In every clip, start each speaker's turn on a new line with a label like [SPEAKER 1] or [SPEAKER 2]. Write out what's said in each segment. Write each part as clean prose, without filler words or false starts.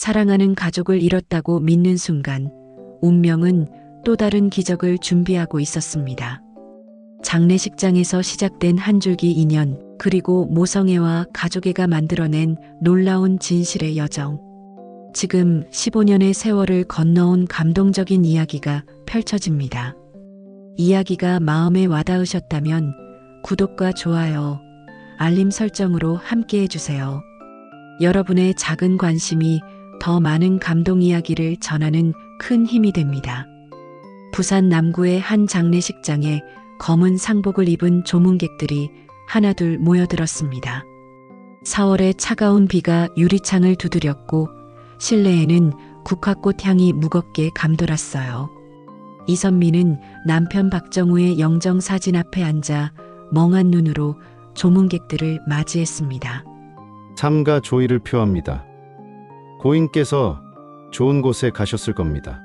[SPEAKER 1] 사랑하는 가족을 잃었다고 믿는 순간 운명은 또 다른 기적을 준비하고 있었습니다. 장례식장에서 시작된 한 줄기 인연, 그리고 모성애와 가족애가 만들어낸 놀라운 진실의 여정. 지금 15년의 세월을 건너온 감동적인 이야기가 펼쳐집니다. 이야기가 마음에 와닿으셨다면 구독과 좋아요, 알림 설정으로 함께 해주세요. 여러분의 작은 관심이 더 많은 감동 이야기를 전하는 큰 힘이 됩니다. 부산 남구의 한 장례식장에 검은 상복을 입은 조문객들이 하나둘 모여들었습니다. 4월의 차가운 비가 유리창을 두드렸고 실내에는 국화꽃 향이 무겁게 감돌았어요. 이선미는 남편 박정우의 영정사진 앞에 앉아 멍한 눈으로 조문객들을 맞이했습니다.
[SPEAKER 2] 삼가 조의를 표합니다. 고인께서 좋은 곳에 가셨을 겁니다.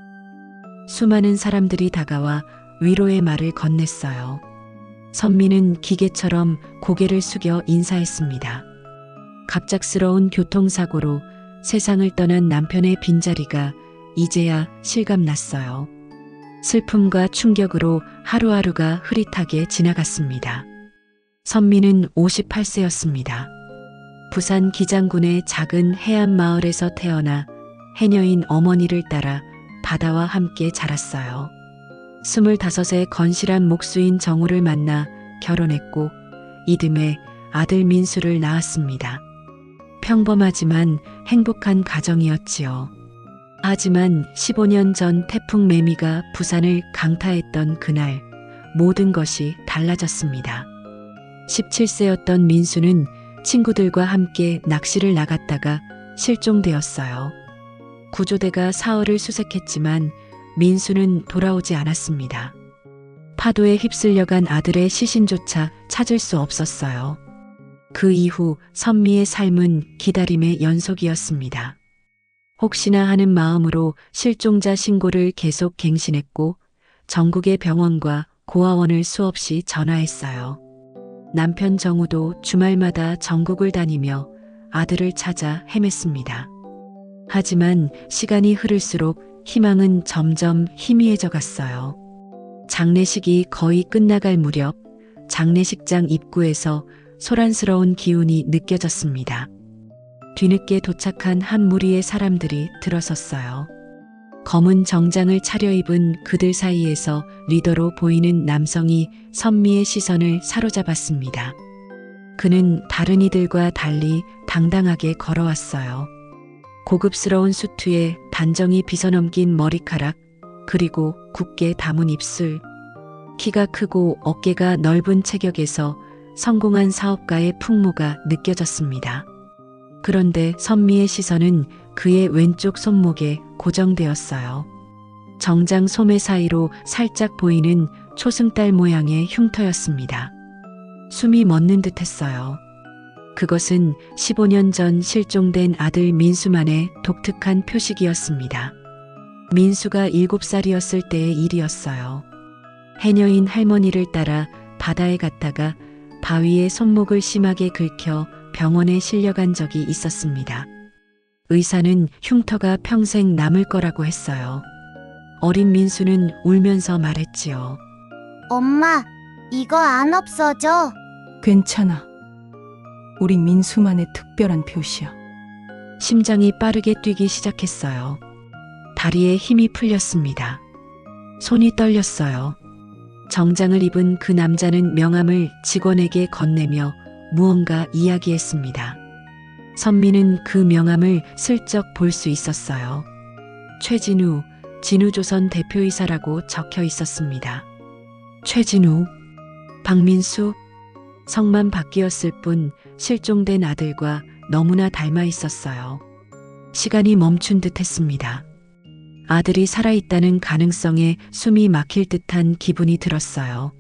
[SPEAKER 1] 수많은 사람들이 다가와 위로의 말을 건넸어요. 선미는 기계처럼 고개를 숙여 인사했습니다. 갑작스러운 교통사고로 세상을 떠난 남편의 빈자리가 이제야 실감났어요. 슬픔과 충격으로 하루하루가 흐릿하게 지나갔습니다. 선미는 58세였습니다. 부산 기장군의 작은 해안 마을에서 태어나 해녀인 어머니를 따라 바다와 함께 자랐어요. 25세 건실한 목수인 정우를 만나 결혼했고 이듬해 아들 민수를 낳았습니다. 평범하지만 행복한 가정이었지요. 하지만 15년 전 태풍 매미가 부산을 강타했던 그날 모든 것이 달라졌습니다. 17세였던 민수는 친구들과 함께 낚시를 나갔다가 실종되었어요. 구조대가 사흘을 수색했지만 민수는 돌아오지 않았습니다. 파도에 휩쓸려간 아들의 시신조차 찾을 수 없었어요. 그 이후 선미의 삶은 기다림의 연속이었습니다. 혹시나 하는 마음으로 실종자 신고를 계속 갱신했고 전국의 병원과 고아원을 수없이 전화했어요. 남편 정우도 주말마다 전국을 다니며 아들을 찾아 헤맸습니다. 하지만 시간이 흐를수록 희망은 점점 희미해져 갔어요. 장례식이 거의 끝나갈 무렵 장례식장 입구에서 소란스러운 기운이 느껴졌습니다. 뒤늦게 도착한 한 무리의 사람들이 들어섰어요. 검은 정장을 차려입은 그들 사이에서 리더로 보이는 남성이 선미의 시선을 사로잡았습니다. 그는 다른 이들과 달리 당당하게 걸어왔어요. 고급스러운 수트에 단정히 빗어넘긴 머리카락, 그리고 굳게 담은 입술. 키가 크고 어깨가 넓은 체격에서 성공한 사업가의 풍모가 느껴졌습니다. 그런데 선미의 시선은 그의 왼쪽 손목에 고정되었어요. 정장 소매 사이로 살짝 보이는 초승달 모양의 흉터였습니다. 숨이 멎는 듯했어요. 그것은 15년 전 실종된 아들 민수만의 독특한 표식이었습니다. 민수가 7살이었을 때의 일이었어요. 해녀인 할머니를 따라 바다에 갔다가 바위에 손목을 심하게 긁혀 병원에 실려간 적이 있었습니다. 의사는 흉터가 평생 남을 거라고 했어요. 어린 민수는 울면서 말했지요.
[SPEAKER 3] 엄마, 이거 안 없어져.
[SPEAKER 4] 괜찮아. 우리 민수만의 특별한 표시야.
[SPEAKER 1] 심장이 빠르게 뛰기 시작했어요. 다리에 힘이 풀렸습니다. 손이 떨렸어요. 정장을 입은 그 남자는 명함을 직원에게 건네며 무언가 이야기했습니다. 선미는 그 명함을 슬쩍 볼 수 있었어요. 최진우, 진우조선 대표이사라고 적혀 있었습니다. 최진우, 박민수, 성만 바뀌었을 뿐 실종된 아들과 너무나 닮아 있었어요. 시간이 멈춘 듯 했습니다. 아들이 살아있다는 가능성에 숨이 막힐 듯한 기분이 들었어요.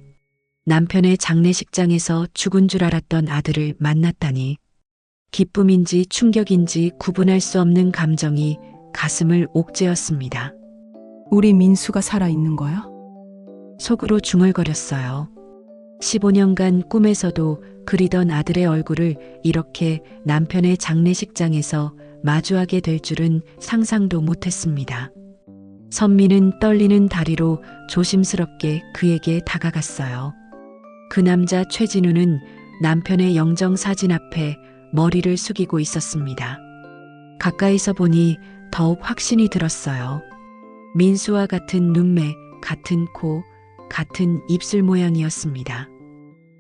[SPEAKER 1] 남편의 장례식장에서 죽은 줄 알았던 아들을 만났다니. 기쁨인지 충격인지 구분할 수 없는 감정이 가슴을 옥죄었습니다.
[SPEAKER 4] 우리 민수가 살아있는 거야?
[SPEAKER 1] 속으로 중얼거렸어요. 15년간 꿈에서도 그리던 아들의 얼굴을 이렇게 남편의 장례식장에서 마주하게 될 줄은 상상도 못했습니다. 선미는 떨리는 다리로 조심스럽게 그에게 다가갔어요. 그 남자 최진우는 남편의 영정사진 앞에 머리를 숙이고 있었습니다. 가까이서 보니 더욱 확신이 들었어요. 민수와 같은 눈매, 같은 코, 같은 입술 모양이었습니다.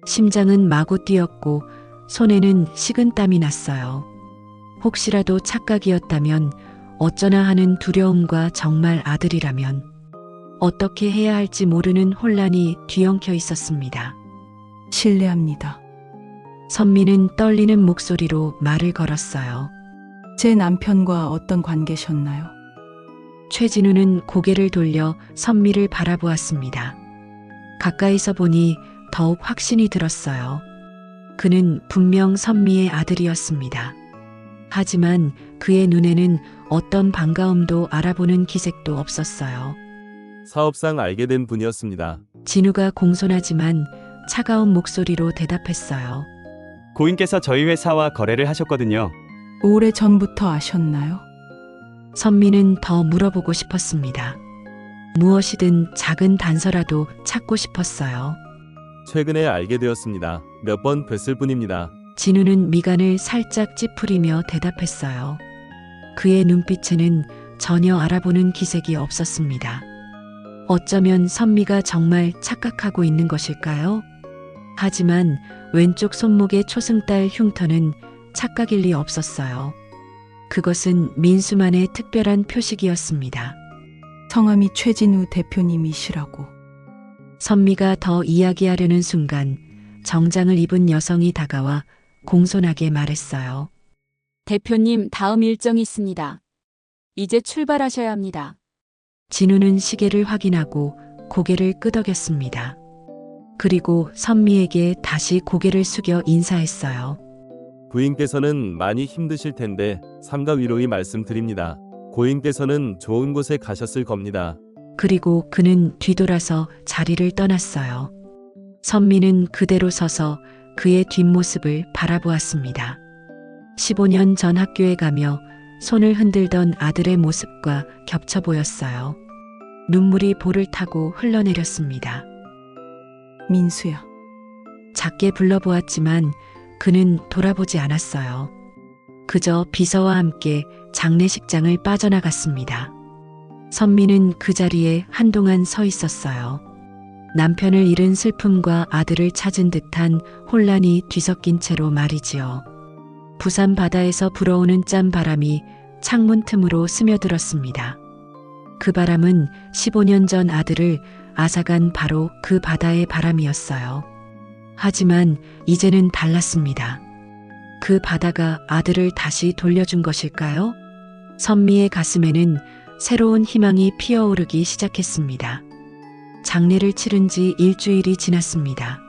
[SPEAKER 1] 심장은 마구 뛰었고 손에는 식은땀이 났어요. 혹시라도 착각이었다면, 어쩌나 하는 두려움과 정말 아들이라면 어떻게 해야 할지 모르는 혼란이 뒤엉켜 있었습니다.
[SPEAKER 4] 실례합니다.
[SPEAKER 1] 선미는 떨리는 목소리로 말을 걸었어요.
[SPEAKER 4] 제 남편과 어떤 관계셨나요?
[SPEAKER 1] 최진우는 고개를 돌려 선미를 바라보았습니다. 가까이서 보니 더욱 확신이 들었어요. 그는 분명 선미의 아들이었습니다. 하지만 그의 눈에는 어떤 반가움도 알아보는 기색도 없었어요.
[SPEAKER 5] 사업상 알게 된 분이었습니다.
[SPEAKER 1] 진우가 공손하지만 차가운 목소리로 대답했어요.
[SPEAKER 6] 고인께서 저희 회사와 거래를 하셨거든요.
[SPEAKER 4] 오래 전부터 아셨나요?
[SPEAKER 1] 선미는 더 물어보고 싶었습니다. 무엇이든 작은 단서라도 찾고 싶었어요.
[SPEAKER 5] 최근에 알게 되었습니다. 몇 번 뵀을 뿐입니다.
[SPEAKER 1] 진우는 미간을 살짝 찌푸리며 대답했어요. 그의 눈빛에는 전혀 알아보는 기색이 없었습니다. 어쩌면 선미가 정말 착각하고 있는 것일까요? 하지만 왼쪽 손목의 초승달 흉터는 착각일 리 없었어요. 그것은 민수만의 특별한 표식이었습니다.
[SPEAKER 4] 성함이 최진우 대표님이시라고.
[SPEAKER 1] 선미가 더 이야기하려는 순간 정장을 입은 여성이 다가와 공손하게 말했어요.
[SPEAKER 7] 대표님, 다음 일정이 있습니다. 이제 출발하셔야 합니다.
[SPEAKER 1] 진우는 시계를 확인하고 고개를 끄덕였습니다. 그리고 선미에게 다시 고개를 숙여 인사했어요.
[SPEAKER 5] 부인께서는 많이 힘드실 텐데 삼가 위로히 말씀드립니다. 고인께서는 좋은 곳에 가셨을 겁니다.
[SPEAKER 1] 그리고 그는 뒤돌아서 자리를 떠났어요. 선미는 그대로 서서 그의 뒷모습을 바라보았습니다. 15년 전 학교에 가며 손을 흔들던 아들의 모습과 겹쳐 보였어요. 눈물이 볼을 타고 흘러내렸습니다.
[SPEAKER 4] 민수야.
[SPEAKER 1] 작게 불러보았지만 그는 돌아보지 않았어요. 그저 비서와 함께 장례식장을 빠져나갔습니다. 선미는 그 자리에 한동안 서 있었어요. 남편을 잃은 슬픔과 아들을 찾은 듯한 혼란이 뒤섞인 채로 말이지요. 부산 바다에서 불어오는 짠 바람이 창문 틈으로 스며들었습니다. 그 바람은 15년 전 아들을 앗아간 바로 그 바다의 바람이었어요. 하지만 이제는 달랐습니다. 그 바다가 아들을 다시 돌려준 것일까요? 선미의 가슴에는 새로운 희망이 피어오르기 시작했습니다. 장례를 치른 지 일주일이 지났습니다.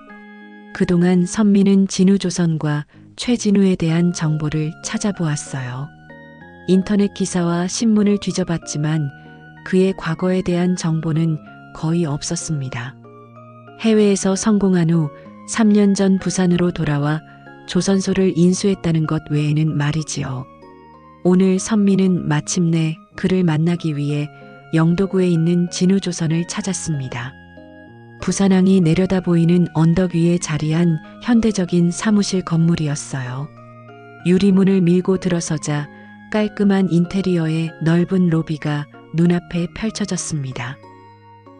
[SPEAKER 1] 그동안 선미는 진우조선과 최진우에 대한 정보를 찾아보았어요. 인터넷 기사와 신문을 뒤져봤지만 그의 과거에 대한 정보는 거의 없었습니다. 해외에서 성공한 후 3년 전 부산으로 돌아와 조선소를 인수했다는 것 외에는 말이지요. 오늘 선미는 마침내 그를 만나기 위해 영도구에 있는 진우조선을 찾았습니다. 부산항이 내려다 보이는 언덕 위에 자리한 현대적인 사무실 건물이었어요. 유리문을 밀고 들어서자 깔끔한 인테리어의 넓은 로비가 눈앞에 펼쳐졌습니다.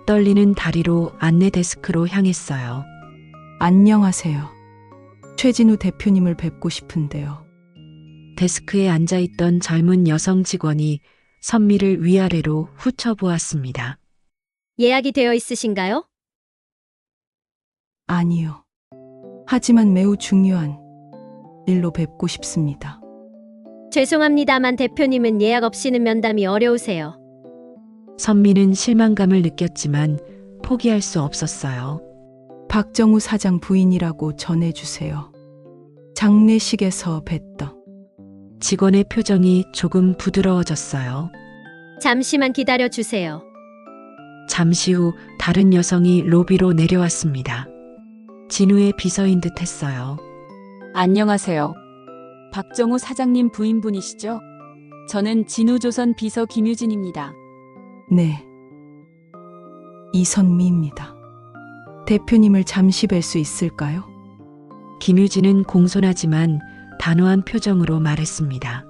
[SPEAKER 1] 떨리는 다리로 안내 데스크로 향했어요.
[SPEAKER 4] 안녕하세요. 최진우 대표님을 뵙고 싶은데요.
[SPEAKER 1] 데스크에 앉아있던 젊은 여성 직원이 선미를 위아래로 훑어보았습니다.
[SPEAKER 8] 예약이 되어 있으신가요?
[SPEAKER 4] 아니요. 하지만 매우 중요한 일로 뵙고 싶습니다.
[SPEAKER 8] 죄송합니다만 대표님은 예약 없이는 면담이 어려우세요.
[SPEAKER 1] 선미는 실망감을 느꼈지만 포기할 수 없었어요.
[SPEAKER 4] 박정우 사장 부인이라고 전해주세요. 장례식에서 뵀던.
[SPEAKER 1] 직원의 표정이 조금 부드러워졌어요.
[SPEAKER 8] 잠시만 기다려 주세요.
[SPEAKER 1] 잠시 후 다른 여성이 로비로 내려왔습니다. 진우의 비서인 듯 했어요.
[SPEAKER 7] 안녕하세요. 박정우 사장님 부인분이시죠? 저는 진우조선 비서 김유진입니다.
[SPEAKER 4] 네. 이선미입니다. 대표님을 잠시 뵐 수 있을까요?
[SPEAKER 1] 김유진은 공손하지만 단호한 표정으로 말했습니다.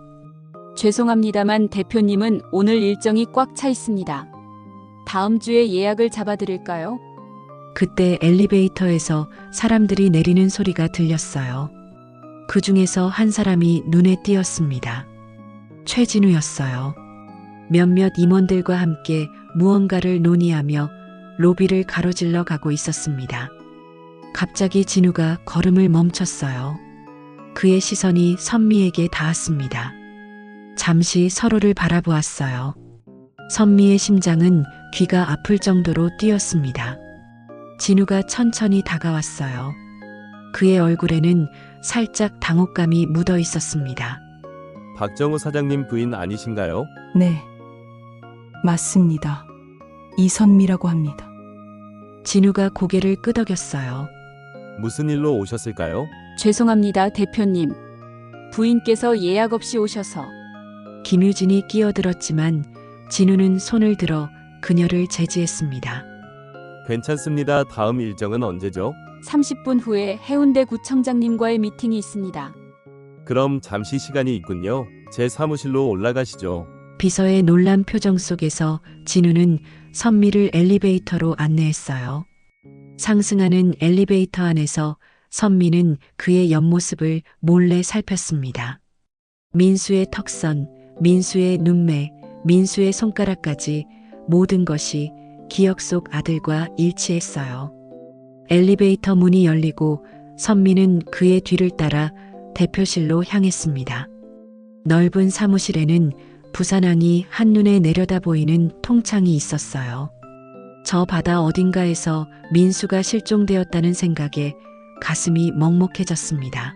[SPEAKER 7] 죄송합니다만 대표님은 오늘 일정이 꽉 차 있습니다. 다음 주에 예약을 잡아드릴까요?
[SPEAKER 1] 그때 엘리베이터에서 사람들이 내리는 소리가 들렸어요. 그 중에서 한 사람이 눈에 띄었습니다. 최진우였어요. 몇몇 임원들과 함께 무언가를 논의하며 로비를 가로질러 가고 있었습니다. 갑자기 진우가 걸음을 멈췄어요. 그의 시선이 선미에게 닿았습니다. 잠시 서로를 바라보았어요. 선미의 심장은 귀가 아플 정도로 뛰었습니다. 진우가 천천히 다가왔어요. 그의 얼굴에는 살짝 당혹감이 묻어 있었습니다.
[SPEAKER 5] 박정우 사장님 부인 아니신가요?
[SPEAKER 4] 네. 맞습니다. 이선미라고 합니다.
[SPEAKER 1] 진우가 고개를 끄덕였어요.
[SPEAKER 5] 무슨 일로 오셨을까요?
[SPEAKER 7] 죄송합니다, 대표님. 부인께서 예약 없이 오셔서.
[SPEAKER 1] 김유진이 끼어들었지만 진우는 손을 들어 그녀를 제지했습니다.
[SPEAKER 5] 괜찮습니다. 다음 일정은 언제죠?
[SPEAKER 7] 30분 후에 해운대 구청장님과의 미팅이 있습니다.
[SPEAKER 5] 그럼 잠시 시간이 있군요. 제 사무실로 올라가시죠.
[SPEAKER 1] 비서의 놀란 표정 속에서 진우는 선미를 엘리베이터로 안내했어요. 상승하는 엘리베이터 안에서 선미는 그의 옆모습을 몰래 살폈습니다. 민수의 턱선, 민수의 눈매, 민수의 손가락까지 모든 것이 기억 속 아들과 일치했어요. 엘리베이터 문이 열리고 선미는 그의 뒤를 따라 대표실로 향했습니다. 넓은 사무실에는 부산항이 한눈에 내려다 보이는 통창이 있었어요. 저 바다 어딘가에서 민수가 실종되었다는 생각에 가슴이 먹먹해졌습니다.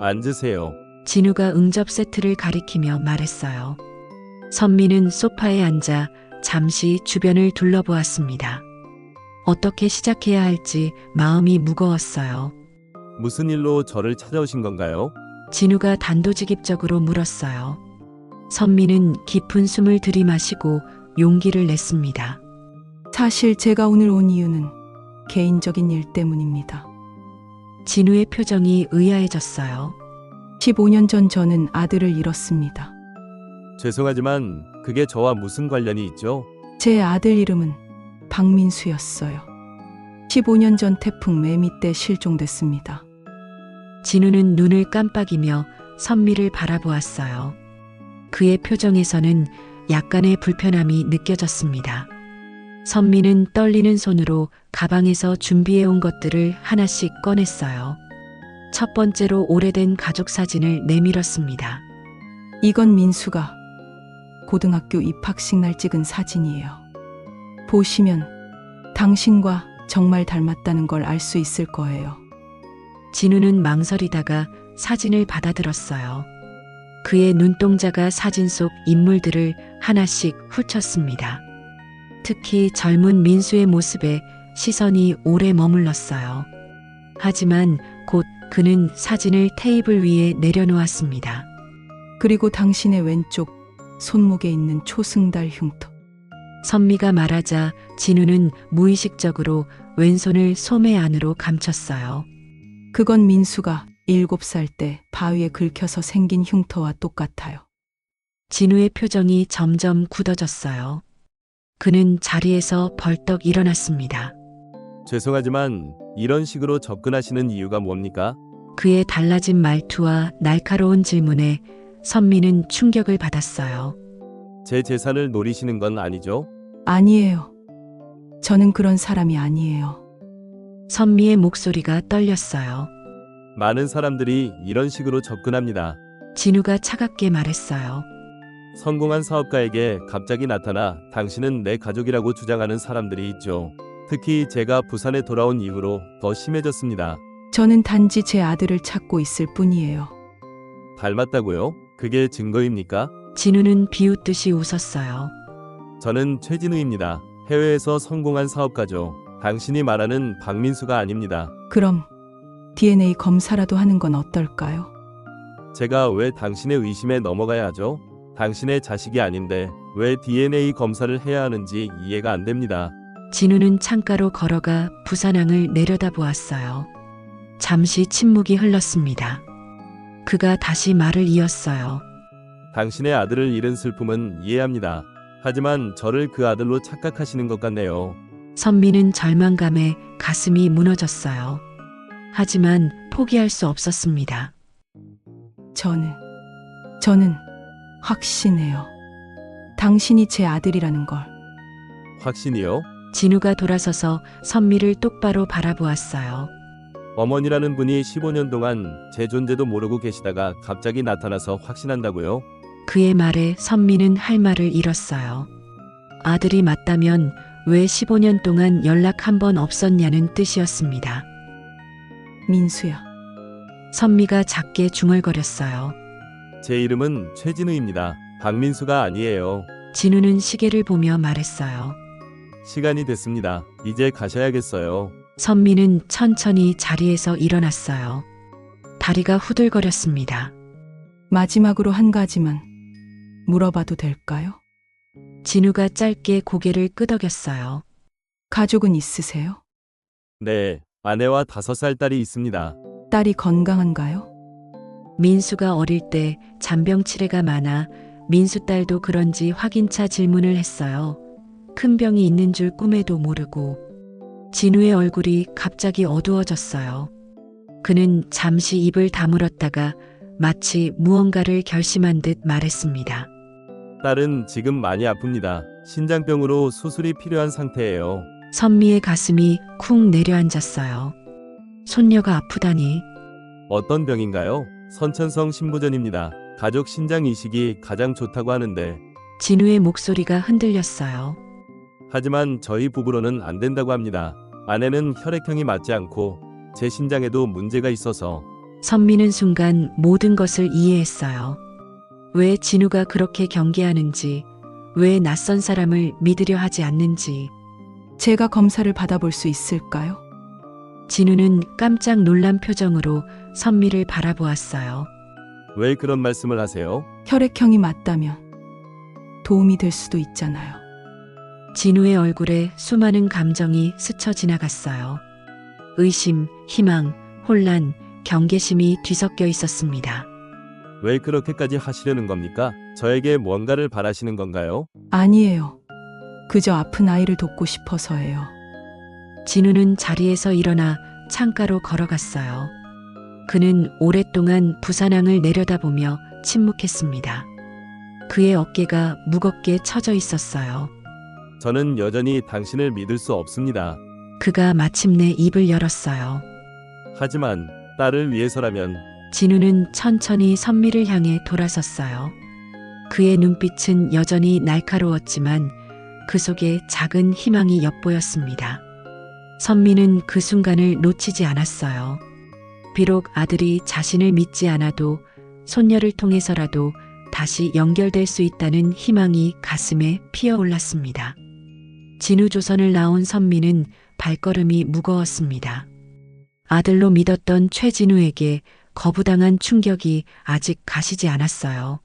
[SPEAKER 5] 앉으세요.
[SPEAKER 1] 진우가 응접 세트를 가리키며 말했어요. 선미는 소파에 앉아 잠시 주변을 둘러보았습니다. 어떻게 시작해야 할지 마음이 무거웠어요.
[SPEAKER 5] 무슨 일로 저를 찾아오신 건가요?
[SPEAKER 1] 진우가 단도직입적으로 물었어요. 선미는 깊은 숨을 들이마시고 용기를 냈습니다.
[SPEAKER 4] 사실 제가 오늘 온 이유는 개인적인 일 때문입니다.
[SPEAKER 1] 진우의 표정이 의아해졌어요.
[SPEAKER 4] 15년 전 저는 아들을 잃었습니다.
[SPEAKER 5] 죄송하지만 그게 저와 무슨 관련이 있죠?
[SPEAKER 4] 제 아들 이름은 박민수였어요. 15년 전 태풍 매미 때 실종됐습니다.
[SPEAKER 1] 진우는 눈을 깜빡이며 선미를 바라보았어요. 그의 표정에서는 약간의 불편함이 느껴졌습니다. 선미는 떨리는 손으로 가방에서 준비해온 것들을 하나씩 꺼냈어요. 첫 번째로 오래된 가족 사진을 내밀었습니다.
[SPEAKER 4] 이건 민수가 고등학교 입학식 날 찍은 사진이에요. 보시면 당신과 정말 닮았다는 걸 알 수 있을 거예요.
[SPEAKER 1] 진우는 망설이다가 사진을 받아들었어요. 그의 눈동자가 사진 속 인물들을 하나씩 훑었습니다. 특히 젊은 민수의 모습에 시선이 오래 머물렀어요. 하지만 곧 그는 사진을 테이블 위에 내려놓았습니다.
[SPEAKER 4] 그리고 당신의 왼쪽 손목에 있는 초승달 흉터.
[SPEAKER 1] 선미가 말하자 진우는 무의식적으로 왼손을 소매 안으로 감췄어요.
[SPEAKER 4] 그건 민수가 7살 때 바위에 긁혀서 생긴 흉터와 똑같아요.
[SPEAKER 1] 진우의 표정이 점점 굳어졌어요. 그는 자리에서 벌떡 일어났습니다.
[SPEAKER 5] 죄송하지만 이런 식으로 접근하시는 이유가 뭡니까?
[SPEAKER 1] 그의 달라진 말투와 날카로운 질문에 선미는 충격을 받았어요.
[SPEAKER 5] 제 재산을 노리시는 건 아니죠?
[SPEAKER 4] 아니에요. 저는 그런 사람이 아니에요.
[SPEAKER 1] 선미의 목소리가 떨렸어요.
[SPEAKER 5] 많은 사람들이 이런 식으로 접근합니다.
[SPEAKER 1] 진우가 차갑게 말했어요.
[SPEAKER 5] 성공한 사업가에게 갑자기 나타나 당신은 내 가족이라고 주장하는 사람들이 있죠. 특히 제가 부산에 돌아온 이후로 더 심해졌습니다.
[SPEAKER 4] 저는 단지 제 아들을 찾고 있을 뿐이에요.
[SPEAKER 5] 닮았다고요? 그게 증거입니까?
[SPEAKER 1] 진우는 비웃듯이 웃었어요.
[SPEAKER 5] 저는 최진우입니다. 해외에서 성공한 사업가죠. 당신이 말하는 박민수가 아닙니다.
[SPEAKER 4] 그럼 DNA 검사라도 하는 건 어떨까요?
[SPEAKER 5] 제가 왜 당신의 의심에 넘어가야 하죠? 당신의 자식이 아닌데 왜 DNA 검사를 해야 하는지 이해가 안 됩니다.
[SPEAKER 1] 진우는 창가로 걸어가 부산항을 내려다보았어요. 잠시 침묵이 흘렀습니다. 그가 다시 말을 이었어요.
[SPEAKER 5] 당신의 아들을 잃은 슬픔은 이해합니다. 하지만 저를 그 아들로 착각하시는 것 같네요.
[SPEAKER 1] 선미는 절망감에 가슴이 무너졌어요. 하지만 포기할 수 없었습니다.
[SPEAKER 4] 저는 확신해요. 당신이 제 아들이라는 걸.
[SPEAKER 5] 확신이요?
[SPEAKER 1] 진우가 돌아서서 선미를 똑바로 바라보았어요.
[SPEAKER 5] 어머니라는 분이 15년 동안 제 존재도 모르고 계시다가 갑자기 나타나서 확신한다고요?
[SPEAKER 1] 그의 말에 선미는 할 말을 잃었어요. 아들이 맞다면 왜 15년 동안 연락 한 번 없었냐는 뜻이었습니다.
[SPEAKER 4] 민수야.
[SPEAKER 1] 선미가 작게 중얼거렸어요.
[SPEAKER 5] 제 이름은 최진우입니다. 박민수가 아니에요.
[SPEAKER 1] 진우는 시계를 보며 말했어요.
[SPEAKER 5] 시간이 됐습니다. 이제 가셔야겠어요.
[SPEAKER 1] 선미는 천천히 자리에서 일어났어요. 다리가 후들거렸습니다.
[SPEAKER 4] 마지막으로 한 가지만 물어봐도 될까요?
[SPEAKER 1] 진우가 짧게 고개를 끄덕였어요.
[SPEAKER 4] 가족은 있으세요?
[SPEAKER 5] 네, 아내와 5살 딸이 있습니다.
[SPEAKER 4] 딸이 건강한가요?
[SPEAKER 1] 민수가 어릴 때 잔병 치레가 많아 민수 딸도 그런지 확인차 질문을 했어요. 큰 병이 있는 줄 꿈에도 모르고. 진우의 얼굴이 갑자기 어두워졌어요. 그는 잠시 입을 다물었다가 마치 무언가를 결심한 듯 말했습니다.
[SPEAKER 5] 딸은 지금 많이 아픕니다. 신장병으로 수술이 필요한 상태예요.
[SPEAKER 1] 선미의 가슴이 쿵 내려앉았어요. 손녀가 아프다니.
[SPEAKER 5] 어떤 병인가요? 선천성 신부전입니다. 가족 신장 이식이 가장 좋다고 하는데
[SPEAKER 1] 진우의 목소리가 흔들렸어요.
[SPEAKER 5] 하지만 저희 부부로는 안 된다고 합니다. 아내는 혈액형이 맞지 않고 제 신장에도 문제가 있어서.
[SPEAKER 1] 선미는 순간 모든 것을 이해했어요. 왜 진우가 그렇게 경계하는지, 왜 낯선 사람을 믿으려 하지 않는지.
[SPEAKER 4] 제가 검사를 받아볼 수 있을까요?
[SPEAKER 1] 진우는 깜짝 놀란 표정으로 선미를 바라보았어요.
[SPEAKER 5] 왜 그런 말씀을 하세요?
[SPEAKER 4] 혈액형이 맞다면 도움이 될 수도 있잖아요.
[SPEAKER 1] 진우의 얼굴에 수많은 감정이 스쳐 지나갔어요. 의심, 희망, 혼란, 경계심이 뒤섞여 있었습니다.
[SPEAKER 5] 왜 그렇게까지 하시려는 겁니까? 저에게 뭔가를 바라시는 건가요?
[SPEAKER 4] 아니에요. 그저 아픈 아이를 돕고 싶어서예요.
[SPEAKER 1] 진우는 자리에서 일어나 창가로 걸어갔어요. 그는 오랫동안 부산항을 내려다보며 침묵했습니다. 그의 어깨가 무겁게 처져 있었어요.
[SPEAKER 5] 저는 여전히 당신을 믿을 수 없습니다.
[SPEAKER 1] 그가 마침내 입을 열었어요.
[SPEAKER 5] 하지만 딸을 위해서라면.
[SPEAKER 1] 진우는 천천히 선미를 향해 돌아섰어요. 그의 눈빛은 여전히 날카로웠지만 그 속에 작은 희망이 엿보였습니다. 선미는 그 순간을 놓치지 않았어요. 비록 아들이 자신을 믿지 않아도 손녀를 통해서라도 다시 연결될 수 있다는 희망이 가슴에 피어올랐습니다. 진우조선을 나온 선미는 발걸음이 무거웠습니다. 아들로 믿었던 최진우에게 거부당한 충격이 아직 가시지 않았어요.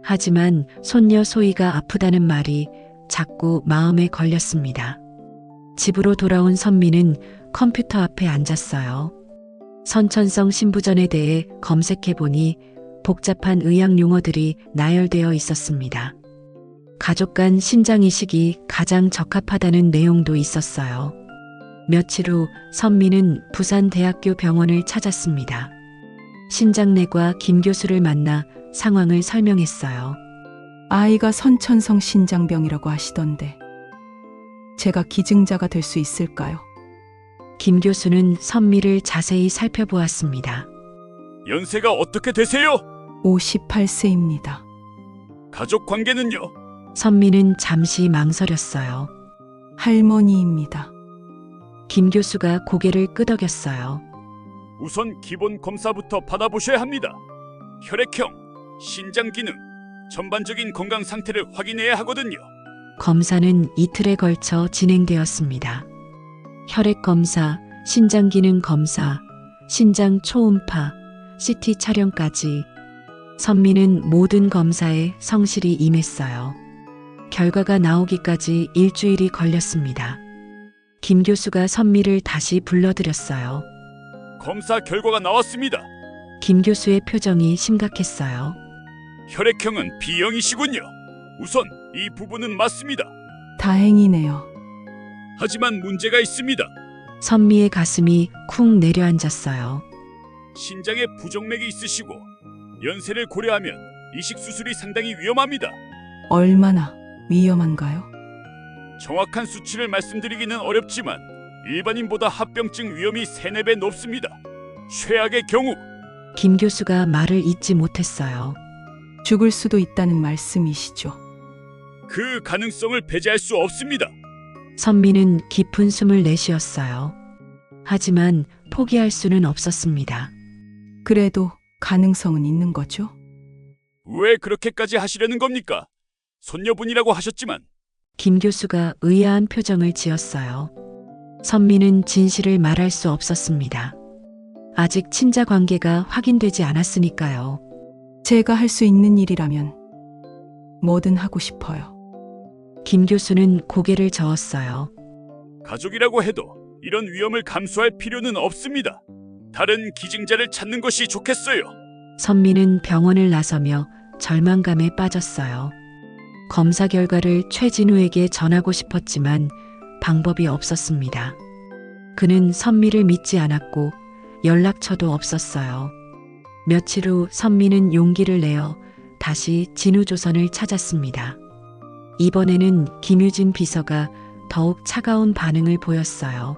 [SPEAKER 1] 하지만 손녀 소희가 아프다는 말이 자꾸 마음에 걸렸습니다. 집으로 돌아온 선미는 컴퓨터 앞에 앉았어요. 선천성 신부전에 대해 검색해보니 복잡한 의학 용어들이 나열되어 있었습니다. 가족 간 신장 이식이 가장 적합하다는 내용도 있었어요. 며칠 후 선미는 부산대학교 병원을 찾았습니다. 신장내과 김 교수를 만나 상황을 설명했어요.
[SPEAKER 4] 아이가 선천성 신장병이라고 하시던데 제가 기증자가 될 수 있을까요?
[SPEAKER 1] 김 교수는 선미를 자세히 살펴보았습니다.
[SPEAKER 9] 연세가 어떻게 되세요?
[SPEAKER 4] 58세입니다.
[SPEAKER 9] 가족 관계는요?
[SPEAKER 1] 선미는 잠시 망설였어요.
[SPEAKER 4] 할머니입니다.
[SPEAKER 1] 김 교수가 고개를 끄덕였어요.
[SPEAKER 9] 우선 기본 검사부터 받아보셔야 합니다. 혈액형, 신장 기능, 전반적인 건강 상태를 확인해야 하거든요.
[SPEAKER 1] 검사는 이틀에 걸쳐 진행되었습니다. 혈액 검사, 신장 기능 검사, 신장 초음파, CT 촬영까지 선미는 모든 검사에 성실히 임했어요. 결과가 나오기까지 일주일이 걸렸습니다. 김 교수가 선미를 다시 불러들였어요.
[SPEAKER 9] 검사 결과가 나왔습니다.
[SPEAKER 1] 김 교수의 표정이 심각했어요.
[SPEAKER 9] 혈액형은 B형이시군요. 우선 이 부분은 맞습니다.
[SPEAKER 4] 다행이네요.
[SPEAKER 9] 하지만 문제가 있습니다.
[SPEAKER 1] 선미의 가슴이 쿵 내려앉았어요.
[SPEAKER 9] 신장에 부정맥이 있으시고 연세를 고려하면 이식 수술이 상당히 위험합니다.
[SPEAKER 4] 얼마나 위험한가요?
[SPEAKER 9] 정확한 수치를 말씀드리기는 어렵지만 일반인보다 합병증 위험이 3~4배 높습니다. 최악의 경우
[SPEAKER 1] 김 교수가 말을 잇지 못했어요.
[SPEAKER 4] 죽을 수도 있다는 말씀이시죠.
[SPEAKER 9] 그 가능성을 배제할 수 없습니다.
[SPEAKER 1] 선미는 깊은 숨을 내쉬었어요. 하지만 포기할 수는 없었습니다.
[SPEAKER 4] 그래도 가능성은 있는 거죠?
[SPEAKER 9] 왜 그렇게까지 하시려는 겁니까? 손녀분이라고 하셨지만
[SPEAKER 1] 김 교수가 의아한 표정을 지었어요. 선미는 진실을 말할 수 없었습니다. 아직 친자 관계가 확인되지 않았으니까요.
[SPEAKER 4] 제가 할 수 있는 일이라면 뭐든 하고 싶어요.
[SPEAKER 1] 김 교수는 고개를 저었어요.
[SPEAKER 9] 가족이라고 해도 이런 위험을 감수할 필요는 없습니다. 다른 기증자를 찾는 것이 좋겠어요.
[SPEAKER 1] 선미는 병원을 나서며 절망감에 빠졌어요. 검사 결과를 최진우에게 전하고 싶었지만 방법이 없었습니다. 그는 선미를 믿지 않았고 연락처도 없었어요. 며칠 후 선미는 용기를 내어 다시 진우조선을 찾았습니다. 이번에는 김유진 비서가 더욱 차가운 반응을 보였어요.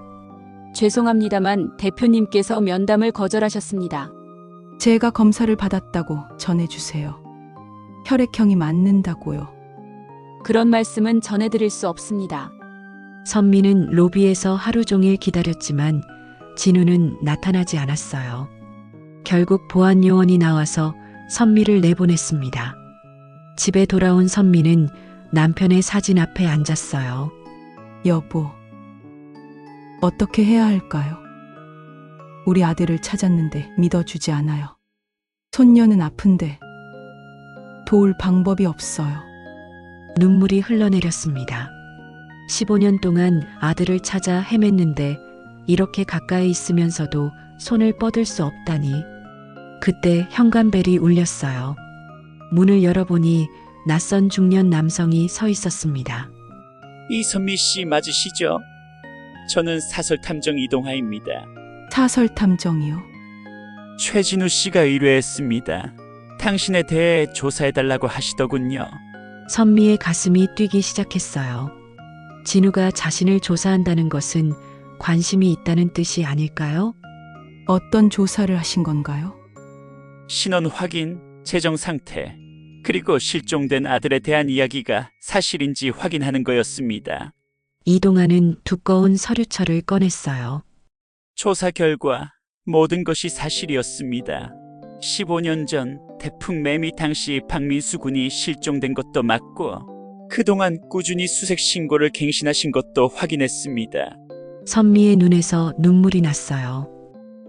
[SPEAKER 7] 죄송합니다만 대표님께서 면담을 거절하셨습니다.
[SPEAKER 4] 제가 검사를 받았다고 전해주세요. 혈액형이 맞는다고요.
[SPEAKER 7] 그런 말씀은 전해드릴 수 없습니다.
[SPEAKER 1] 선미는 로비에서 하루 종일 기다렸지만 진우는 나타나지 않았어요. 결국 보안 요원이 나와서 선미를 내보냈습니다. 집에 돌아온 선미는 남편의 사진 앞에 앉았어요.
[SPEAKER 4] 여보, 어떻게 해야 할까요? 우리 아들을 찾았는데 믿어주지 않아요. 손녀는 아픈데 도울 방법이 없어요.
[SPEAKER 1] 눈물이 흘러내렸습니다. 15년 동안 아들을 찾아 헤맸는데 이렇게 가까이 있으면서도 손을 뻗을 수 없다니. 그때 현관벨이 울렸어요. 문을 열어보니 낯선 중년 남성이 서 있었습니다.
[SPEAKER 10] 이선미 씨 맞으시죠? 저는 사설탐정 이동하입니다.
[SPEAKER 4] 사설탐정이요?
[SPEAKER 10] 최진우 씨가 의뢰했습니다. 당신에 대해 조사해달라고 하시더군요.
[SPEAKER 1] 선미의 가슴이 뛰기 시작했어요. 진우가 자신을 조사한다는 것은 관심이 있다는 뜻이 아닐까요?
[SPEAKER 4] 어떤 조사를 하신 건가요?
[SPEAKER 10] 신원 확인, 재정 상태, 그리고 실종된 아들에 대한 이야기가 사실인지 확인하는 거였습니다.
[SPEAKER 1] 이동하는 두꺼운 서류철을 꺼냈어요.
[SPEAKER 10] 조사 결과 모든 것이 사실이었습니다. 15년 전 태풍 매미 당시 박민수 군이 실종된 것도 맞고 그동안 꾸준히 수색 신고를 갱신하신 것도 확인했습니다.
[SPEAKER 1] 선미의 눈에서 눈물이 났어요.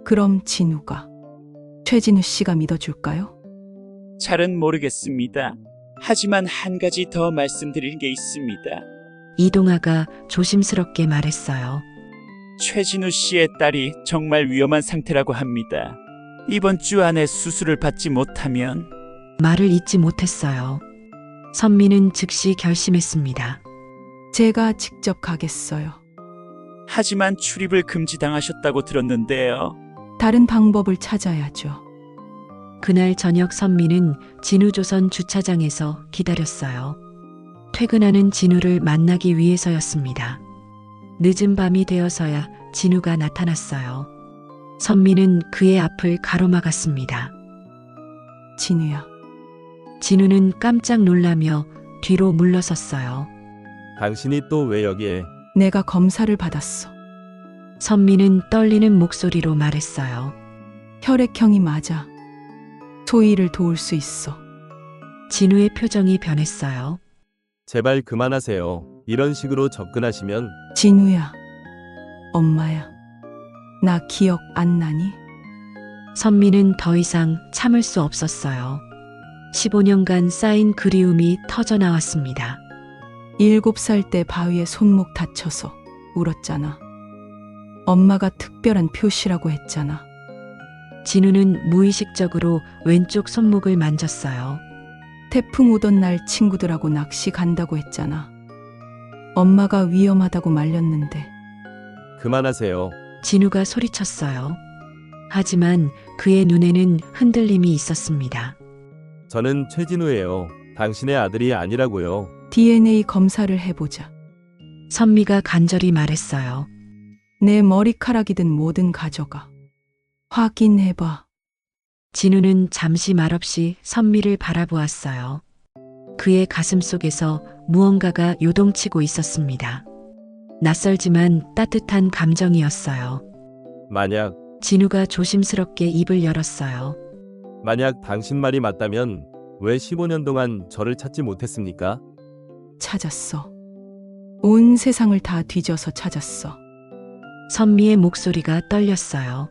[SPEAKER 4] 그럼 진우가 최진우 씨가 믿어줄까요?
[SPEAKER 10] 잘은 모르겠습니다. 하지만 한 가지 더 말씀드릴 게 있습니다.
[SPEAKER 1] 이동아가 조심스럽게 말했어요.
[SPEAKER 10] 최진우 씨의 딸이 정말 위험한 상태라고 합니다. 이번 주 안에 수술을 받지 못하면
[SPEAKER 1] 말을 잇지 못했어요. 선미는 즉시 결심했습니다.
[SPEAKER 4] 제가 직접 가겠어요.
[SPEAKER 10] 하지만 출입을 금지당하셨다고 들었는데요.
[SPEAKER 4] 다른 방법을 찾아야죠.
[SPEAKER 1] 그날 저녁 선미는 진우조선 주차장에서 기다렸어요. 퇴근하는 진우를 만나기 위해서였습니다. 늦은 밤이 되어서야 진우가 나타났어요. 선미는 그의 앞을 가로막았습니다.
[SPEAKER 4] 진우야.
[SPEAKER 1] 진우는 깜짝 놀라며 뒤로 물러섰어요.
[SPEAKER 5] 당신이 또 왜 여기에?
[SPEAKER 4] 내가 검사를 받았어.
[SPEAKER 1] 선미는 떨리는 목소리로 말했어요.
[SPEAKER 4] 혈액형이 맞아. 소희를 도울 수 있어.
[SPEAKER 1] 진우의 표정이 변했어요.
[SPEAKER 5] 제발 그만하세요. 이런 식으로 접근하시면
[SPEAKER 4] 진우야. 엄마야. 나 기억 안 나니?
[SPEAKER 1] 선미는 더 이상 참을 수 없었어요. 15년간 쌓인 그리움이 터져 나왔습니다.
[SPEAKER 4] 7살 때 바위에 손목 다쳐서 울었잖아. 엄마가 특별한 표시라고 했잖아.
[SPEAKER 1] 진우는 무의식적으로 왼쪽 손목을 만졌어요.
[SPEAKER 4] 태풍 오던 날 친구들하고 낚시 간다고 했잖아. 엄마가 위험하다고 말렸는데
[SPEAKER 5] 그만하세요.
[SPEAKER 1] 진우가 소리쳤어요. 하지만 그의 눈에는 흔들림이 있었습니다.
[SPEAKER 5] 저는 최진우예요. 당신의 아들이 아니라고요.
[SPEAKER 4] DNA 검사를 해보자.
[SPEAKER 1] 선미가 간절히 말했어요.
[SPEAKER 4] 내 머리카락이든 뭐든 가져가. 확인해봐.
[SPEAKER 1] 진우는 잠시 말없이 선미를 바라보았어요. 그의 가슴 속에서 무언가가 요동치고 있었습니다. 낯설지만 따뜻한 감정이었어요.
[SPEAKER 5] 만약
[SPEAKER 1] 진우가 조심스럽게 입을 열었어요.
[SPEAKER 5] 만약 당신 말이 맞다면 왜 15년 동안 저를 찾지 못했습니까?
[SPEAKER 4] 찾았어. 온 세상을 다 뒤져서 찾았어.
[SPEAKER 1] 선미의 목소리가 떨렸어요.